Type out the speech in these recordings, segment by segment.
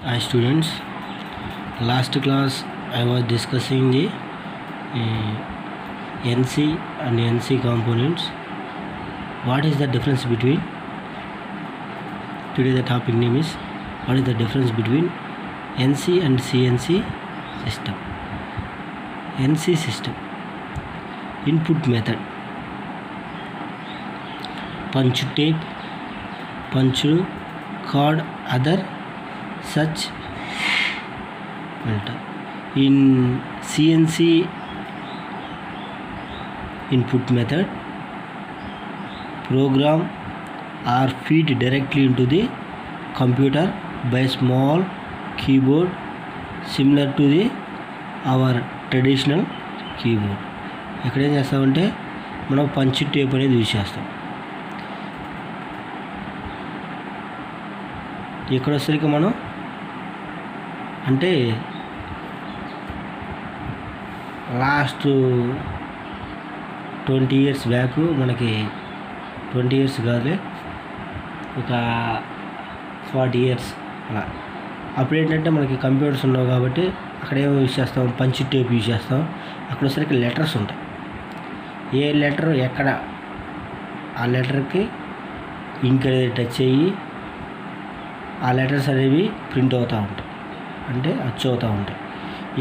Hi students, last class I was discussing the NC and NC components. What is the difference between, today the topic name is what is the difference between NC and CNC system. NC system, input method, punch tape, punch card, other such matter. In CNC input method, program are feed directly into the computer by small keyboard similar to the our traditional keyboard. ఇక్కడ ఏం చేస్తామంటే మనం punch tape అనేది use చేస్తాం. ఇక్కడ వచ్చేసరికి మనం అంటే లాస్ట్ 20 years బ్యాక్, మనకి 20 years కాదులే, ఒక 40 years అలా. అప్పుడు ఏంటంటే మనకి కంప్యూటర్స్ ఉండవు కాబట్టి అక్కడ ఏమో యూజ్ చేస్తాం, పంచ్ టేప్ యూజ్ చేస్తాం. అక్కడ వచ్చేసరికి లెటర్స్ ఉంటాయి. ఏ లెటర్ ఎక్కడ ఆ లెటర్కి ఇంక్ అనేది టచ్ అయ్యి ఆ లెటర్స్ అనేవి ప్రింట్ అవుతూ ఉంటాయి, అంటే అచ్చు అవుతూ ఉంటాయి.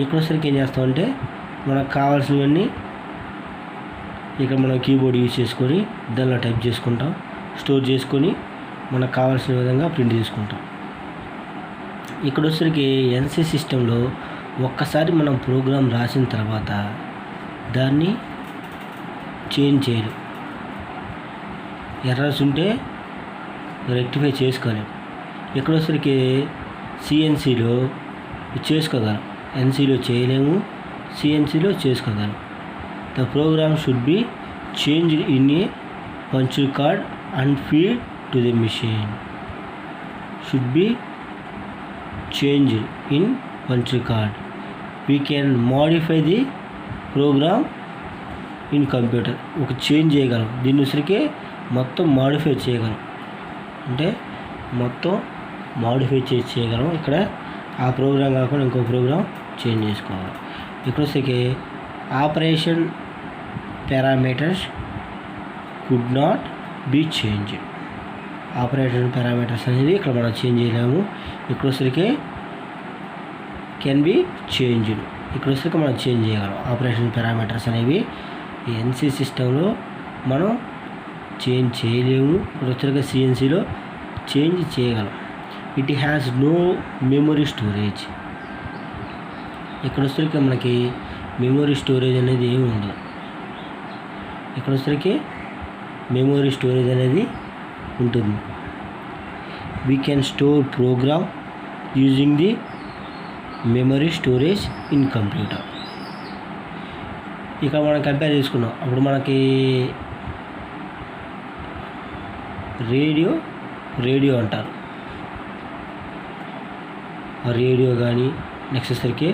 ఇక్కడ వచ్చేసరికి ఏం చేస్తామంటే మనకు కావాల్సినవన్నీ ఇక్కడ మనం కీబోర్డ్ యూజ్ చేసుకొని దానిలో టైప్ చేసుకుంటాం, స్టోర్ చేసుకొని మనకు కావాల్సిన విధంగా ప్రింట్ చేసుకుంటాం. ఇక్కడ వచ్చేసరికి ఎన్సీ సిస్టంలో ఒక్కసారి మనం ప్రోగ్రామ్ రాసిన తర్వాత దాన్ని చేంజ్ చేయలేం. ఎర్రర్స్ ఉంటే రెక్టిఫై చేసుకోలేం. ఇక్కడ వచ్చేసరికి సిఎన్సీలో చేసుకోగలం, ఎన్సీలో చేయలేము, సిఎన్సీలో చేసుకోగలం. The program should be changed in a punch card and feed to the machine. Should be changed in punch card. We can modify the program in computer. ఒక చేంజ్ చేయగలం, దీన్ని వచ్చరికి మొత్తం మాడిఫై చేయగలం, అంటే మొత్తం మాడిఫై చేయగలం. ఇక్కడ ఆ ప్రోగ్రామ్ కాకుండా ఇంకో ప్రోగ్రామ్ చేంజ్ చేసుకోవాలి. ఇక్కడ వచ్చరికి operation parameters could not be change. Operation parameters అనేది ఇక్కడ మనం చేంజ్ చేయలేము. ఇక్కడ వచ్చరికి కెన్ బి చేంజ్డ్. ఇక్కడ వచ్చేసరికి మనం చేంజ్ చేయగలం. ఆపరేషన్ పారామీటర్స్ అనేవి ఈ ఎన్సీ సిస్టంలో మనం చేంజ్ చేయలేము. ఇక్కడ వచ్చేసరికి సిఎన్సీలో చేంజ్ చేయగలం. It has no memory storage. ఇక్కడ వచ్చేసరికి మనకి మెమొరీ స్టోరేజ్ అనేది ఏమి ఉండదు. ఇక్కడ వచ్చేసరికి మెమొరీ స్టోరేజ్ అనేది ఉంటుంది. We can store program using the memory storage in computer. ఇక్కడ మనం కంపేర్ చేసుకున్నాం. అప్పుడు మనకి రేడియో అంటారు, రేడియో కానీ నెక్స్ట్ వచ్చేసరికి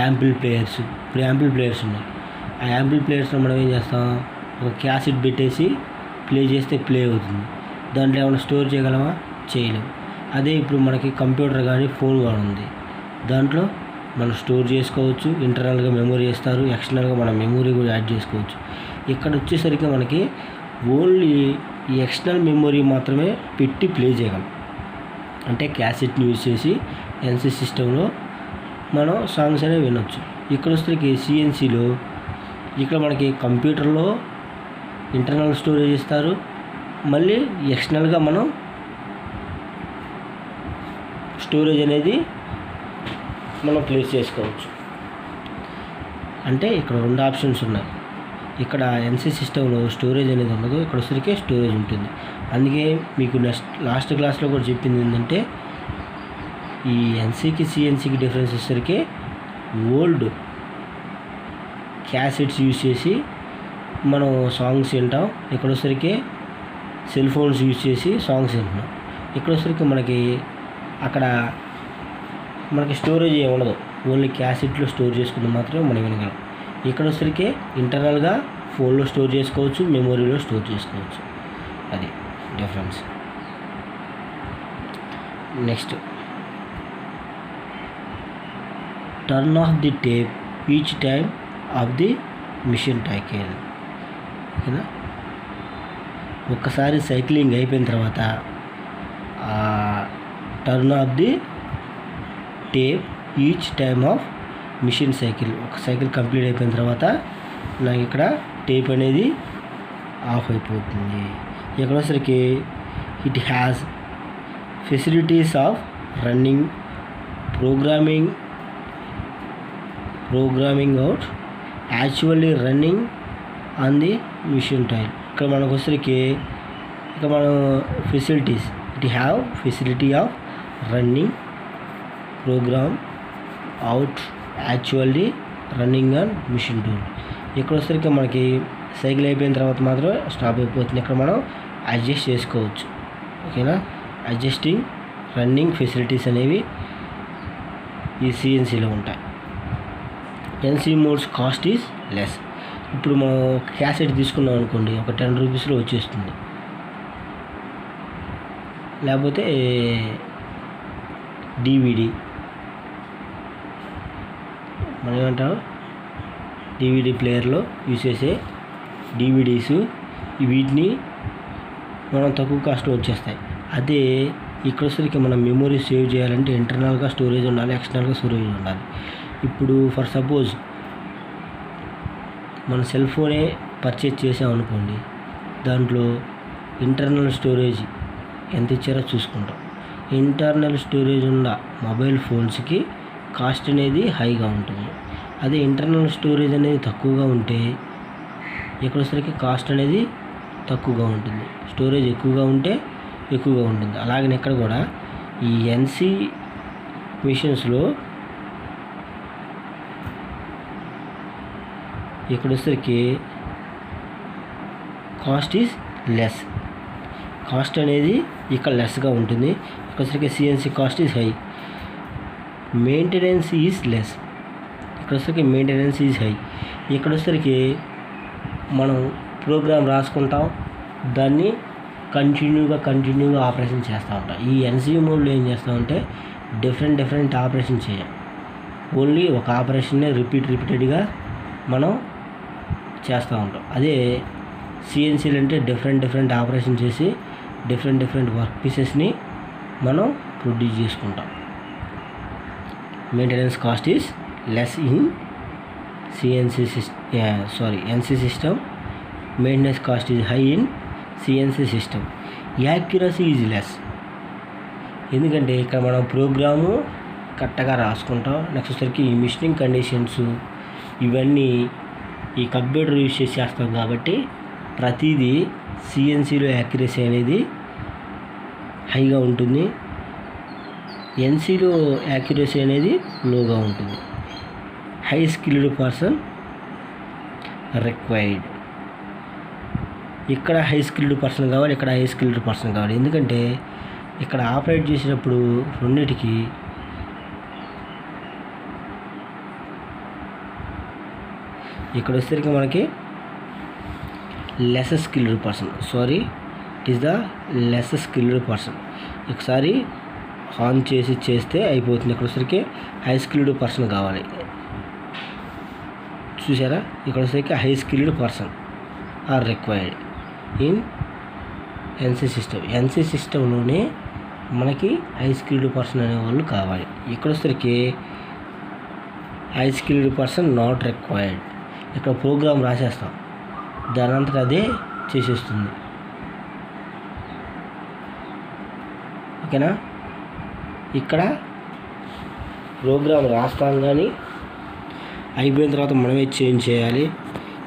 యాంప్లిఫైయర్స్. ఇప్పుడు యాంప్లిఫైయర్స్ ఉన్నాయి. ఆ యాంప్లిఫైయర్స్లో మనం ఏం చేస్తాం, ఒక క్యాసెట్ పెట్టేసి ప్లే చేస్తే ప్లే అవుతుంది. దాంట్లో ఏమైనా స్టోర్ చేయగలమా? చేయలేము. అదే ఇప్పుడు మనకి కంప్యూటర్ కానీ ఫోన్ కానీ ఉంది, దాంట్లో మనం స్టోర్ చేసుకోవచ్చు. ఇంటర్నల్గా మెమొరీ ఇస్తారు, ఎక్స్టర్నల్గా మనం మెమొరీ కూడా యాడ్ చేసుకోవచ్చు. ఇక్కడ వచ్చేసరికి మనకి ఓన్లీ ఈ ఎక్స్టర్నల్ మెమొరీ మాత్రమే పెట్టి ప్లే చేయగలం, అంటే క్యాసెట్ని యూజ్ చేసి ఎన్సీ సిస్టంలో మనం సాంగ్స్ అనేవి వినొచ్చు. ఇక్కడ వచ్చేసరికి సిఎన్సీలో ఇక్కడ మనకి కంప్యూటర్లో ఇంటర్నల్ స్టోరేజ్ ఇస్తారు, మళ్ళీ ఎక్స్టర్నల్గా మనం స్టోరేజ్ అనేది మనం ప్లేస్ చేసుకోవచ్చు. అంటే ఇక్కడ 2 ఆప్షన్స్ ఉన్నాయి. ఇక్కడ ఎన్సీ సిస్టంలో స్టోరేజ్ అనేది ఉండదు, ఇక్కడ వచ్చేసరికి స్టోరేజ్ ఉంటుంది. అందుకే మీకు లాస్ట్ క్లాస్లో కూడా చెప్పింది ఏంటంటే ఈ ఎన్సీకి సిఎన్సీకి డిఫరెన్స్ వచ్చేసరికి ఓల్డ్ క్యాసెట్స్ యూజ్ చేసి మనం సాంగ్స్ వింటాం, ఇక్కడ వచ్చేసరికి సెల్ ఫోన్స్ యూజ్ చేసి సాంగ్స్ వింటున్నాం. ఇక్కడ వచ్చేసరికి మనకి అక్కడ మనకి స్టోరేజ్ ఏమి ఉండదు, ఓన్లీ క్యాసెట్లో స్టోర్ చేసుకుని మాత్రమే మనం వినగలం. ఇక్కడ వచ్చేసరికి ఇంటర్నల్గా ఫోన్లో స్టోర్ చేసుకోవచ్చు, మెమొరీలో స్టోర్ చేసుకోవచ్చు. అది difference. Next turn off the tape each time of the machine cycle. ఓకేనా, ఒక్కసారి సైక్లింగ్ అయిపోయిన తర్వాత turn off the tape each time of machine cycle. ఒక సైకిల్ కంప్లీట్ అయిపోయిన తర్వాత నాకు ఇక్కడ టేప్ అనేది ఆఫ్ అయిపోతుంది. ఎక్కడోసరికి it has facilities of running programming out actually running on the machine tile. ఇక్కడ మనకు వచ్చరికి ఇక్కడ మనం facilities, it have facility of running program out actually running on machine tool. ఇక్కడ వచ్చరికి మనకి సైకిల్ అయిపోయిన తర్వాత మాత్రం స్టాప్ అయిపోతుంది. ఇక్కడ మనం అడ్జస్ట్ చేసుకోవచ్చు. ఓకేనా, అడ్జస్టింగ్ రన్నింగ్ ఫెసిలిటీస్ అనేవి ఈ సిఎన్సీలో ఉంటాయి. NC modes cost is less. ఇప్పుడు మనం క్యాసెట్ తీసుకున్నాం అనుకోండి, ఒక 10 రూపీస్లో వచ్చేస్తుంది. లేకపోతే డివిడి, మనం ఏమంటాం డివిడి ప్లేయర్లో యూజ్ చేసే డివిడీస్, వీటిని మనం తక్కువ కాస్ట్ వచ్చేస్తాయి. అదే ఇక్కడ వచ్చరికి మనం మెమొరీ సేవ్ చేయాలంటే ఇంటర్నల్గా స్టోరేజ్ ఉండాలి, ఎక్స్టర్నల్గా స్టోరేజ్ ఉండాలి. ఇప్పుడు ఫర్ సపోజ్ మన సెల్ ఫోనే పర్చేజ్ చేసామనుకోండి, దాంట్లో ఇంటర్నల్ స్టోరేజ్ ఎంత ఇచ్చారో చూసుకుంటాం. ఇంటర్నల్ స్టోరేజ్ ఉన్న మొబైల్ ఫోన్స్కి కాస్ట్ అనేది హైగా ఉంటుంది. అదే ఇంటర్నల్ స్టోరేజ్ అనేది తక్కువగా ఉంటే ఎక్కడొసరికి కాస్ట్ అనేది తక్కువగా ఉంటుంది, స్టోరేజ్ ఎక్కువగా ఉంటే ఎక్కువగా ఉంటుంది. అలాగనే ఇక్కడ కూడా ఈ ఎన్సీ మిషన్స్లో ఇక్కడ వచ్చేసరికి కాస్ట్ ఈజ్ లెస్. కాస్ట్ అనేది ఇక్కడ లెస్గా ఉంటుంది. ఇక్కడ వచ్చేసరికి CNC cost is high. Maintenance is less. ఇక్కడ వచ్చేసరికి మెయింటెనెన్స్ ఈజ్ హై. ఇక్కడ వచ్చేసరికి మనం ప్రోగ్రామ్ రాసుకుంటాం, దాన్ని కంటిన్యూగా ఆపరేషన్ చేస్తూ ఉంటాం. ఈ ఎన్సీ మోడ్లో ఏం చేస్తామంటే డిఫరెంట్ ఆపరేషన్ చేయం. ఓన్లీ ఒక ఆపరేషన్నే రిపీటెడ్గా మనం చేస్తూ ఉంటాం. అదే సిఎన్సీలు అంటే డిఫరెంట్ ఆపరేషన్ చేసి డిఫరెంట్ వర్క్ పీసెస్ని మనం ప్రొడ్యూస్ చేసుకుంటాం. Maintenance cost is less in NC system. Maintenance cost is high in CNC system. Accuracy is less. ఎందుకంటే ఇక్కడ మనం ప్రోగ్రాము కరెక్ట్గా రాసుకుంటాం. నెక్స్ట్ వచ్చరికి ఈ మిషనింగ్ కండిషన్స్ ఇవన్నీ ఈ కంప్యూటర్ యూజ్ చేసి చేస్తాం కాబట్టి ప్రతిదీ సిఎన్సీలో యాక్యురసీ అనేది హైగా ఉంటుంది, ఎన్సీలో యాక్యురసీ అనేది లోగా ఉంటుంది. High skilled person required. ఇక్కడ హై స్కిల్డ్ పర్సన్ కావాలి, ఇక్కడ హై స్కిల్డ్ పర్సన్ కావాలి. ఎందుకంటే ఇక్కడ ఆపరేట్ చేసేటప్పుడు రెండింటికి ఇక్కడ వచ్చేసరికి మనకి less skilled person, it is the less skilled person. ఒకసారి ఆన్ చేస్తే అయిపోతుంది. ఇక్కడ వచ్చేసరికి హై స్కిల్డ్ పర్సన్ కావాలి. చూసారా, ఇక్కడ వచ్చేసరికి high skilled person are required in NC system. NC సిస్టంలోనే మనకి హై స్కిల్డ్ పర్సన్ అనేవాళ్ళు కావాలి. ఇక్కడ వచ్చేసరికి high skilled person not required. ఇక్కడ ప్రోగ్రామ్ రాసేస్తాం, దాని అంతటా అదే చేసేస్తుంది. ఓకేనా, ఇక్కడ ప్రోగ్రామ్ రాస్తాం కానీ అయిపోయిన తర్వాత మనమే చేంజ్ చేయాలి,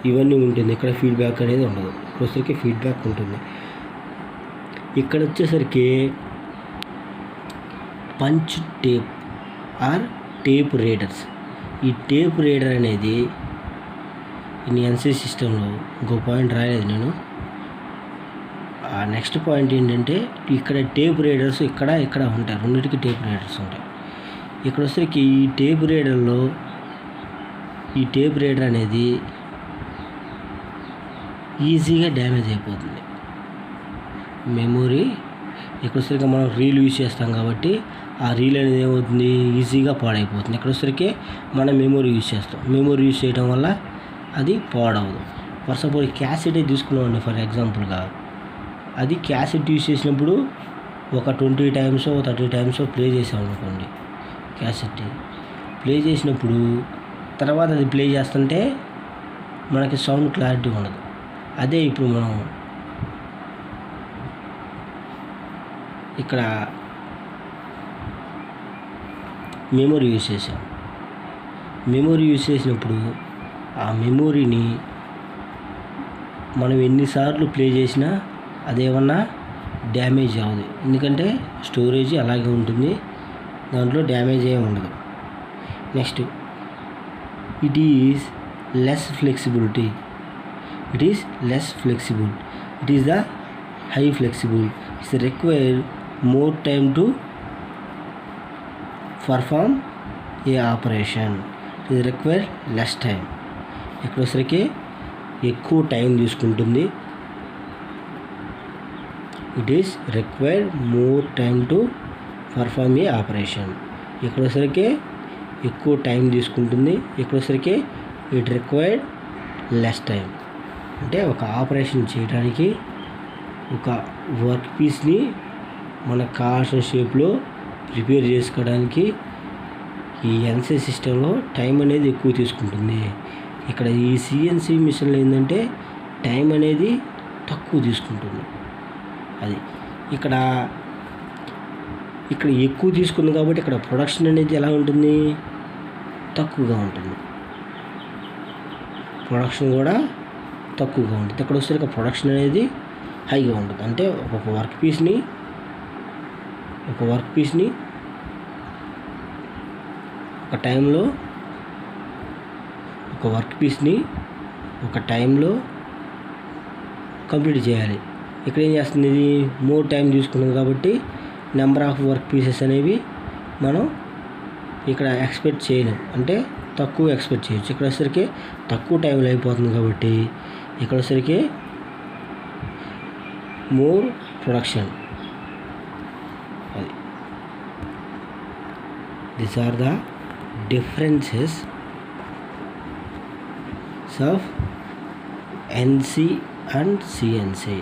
ఇవన్నీ ఉంటుంది. ఇక్కడ ఫీడ్బ్యాక్ అనేది ఉండదు. వచ్చేసరికి ఫీడ్బ్యాక్ ఉంటుంది. ఇక్కడ వచ్చేసరికి punch tape or tape readers. ఈ టేప్ రీడర్ అనేది ఈ ఎన్సీ సిస్టంలో ఇంకో పాయింట్ రాయలేదు నేను. నెక్స్ట్ పాయింట్ ఏంటంటే ఇక్కడ టేప్ రీడర్స్ ఇక్కడ ఉంటాయి, రెండింటికి టేప్ రీడర్స్ ఉంటాయి. ఇక్కడ వచ్చేసరికి ఈ టేప్ రీడర్లో ఈ టేప్ రీడర్ అనేది ఈజీగా డ్యామేజ్ అయిపోతుంది. మెమొరీ ఇక్కడ వచ్చేసరికి మనం రీల్ యూజ్ చేస్తాం కాబట్టి ఆ రీల్ అనేది ఏమవుతుంది, ఈజీగా పాడైపోతుంది. ఇక్కడ వచ్చేసరికి మనం మెమొరీ యూజ్ చేస్తాం. మెమొరీ యూజ్ చేయడం వల్ల అది పాడవదు. ఫర్ సపోజ్ క్యాసెట్ తీసుకున్నామండి ఫర్ ఎగ్జాంపుల్గా, అది క్యాసెట్ యూజ్ చేసినప్పుడు ఒక 20 టైమ్స్ 30 టైమ్స్ ప్లే చేసామనుకోండి, క్యాసెట్ ప్లే చేసినప్పుడు తర్వాత అది ప్లే చేస్తుంటే మనకి సౌండ్ క్లారిటీ ఉండదు. అదే ఇప్పుడు మనం ఇక్కడ మెమొరీ యూజ్ చేసాం. మెమొరీ యూజ్ చేసినప్పుడు ఆ మెమొరీని మనం ఎన్నిసార్లు ప్లే చేసినా అదేమన్నా డ్యామేజ్ అవ్వదు, ఎందుకంటే స్టోరేజ్ అలాగే ఉంటుంది, దాంట్లో డ్యామేజ్ ఏమి ఉండదు. Next it is less flexibility. It is less flexible. It is the high flexible. It's require more time to perform A operation. It is require less time. ఇక్కడ వచ్చరికి ఎక్కువ టైం తీసుకుంటుంది. It is required more time to perform A operation. ఇక్కడ వచ్చరికి ఎక్కువ time తీసుకుంటుంది. ఇక్కడ వచ్చరికి ఇట్ రిక్వైర్డ్ లెస్ టైం. అంటే ఒక ఆపరేషన్ చేయడానికి ఒక వర్క్ పీస్ని మనకు కావాల్సిన షేప్లో ప్రిపేర్ చేసుకోవడానికి ఈ ఎన్సీ సిస్టంలో టైం అనేది ఎక్కువ తీసుకుంటుంది. ఇక్కడ ఈ సిఎన్సి మిషన్లో ఏంటంటే టైం అనేది తక్కువ తీసుకుంటుంది. అది ఇక్కడ ఎక్కువ తీసుకుంది కాబట్టి ఇక్కడ ప్రొడక్షన్ అనేది ఎలా ఉంటుంది, తక్కువగా ఉంటుంది. ప్రొడక్షన్ కూడా తక్కువగా ఉంటుంది. ఇక్కడ వచ్చేసరికి ప్రొడక్షన్ అనేది హైగా ఉంటుంది. అంటే ఒక వర్క్ పీస్ని ఒక టైంలో కంప్లీట్ చేయాలి. ఇక్కడ ఏం చేస్తుంది, ఇది మోర్ టైం తీసుకున్నాం కాబట్టి నెంబర్ ఆఫ్ వర్క్ పీసెస్ అనేవి మనం ఇక్కడ ఎక్స్పెక్ట్ చేయలేం, అంటే తక్కువ ఎక్స్పెక్ట్ చేయొచ్చు. ఇక్కడ వచ్చేసరికి తక్కువ టైంలో అయిపోతుంది కాబట్టి ఇక్కడ వచ్చేసరికి మోర్ ప్రొడక్షన్. అది these are the differences of NC and CNC.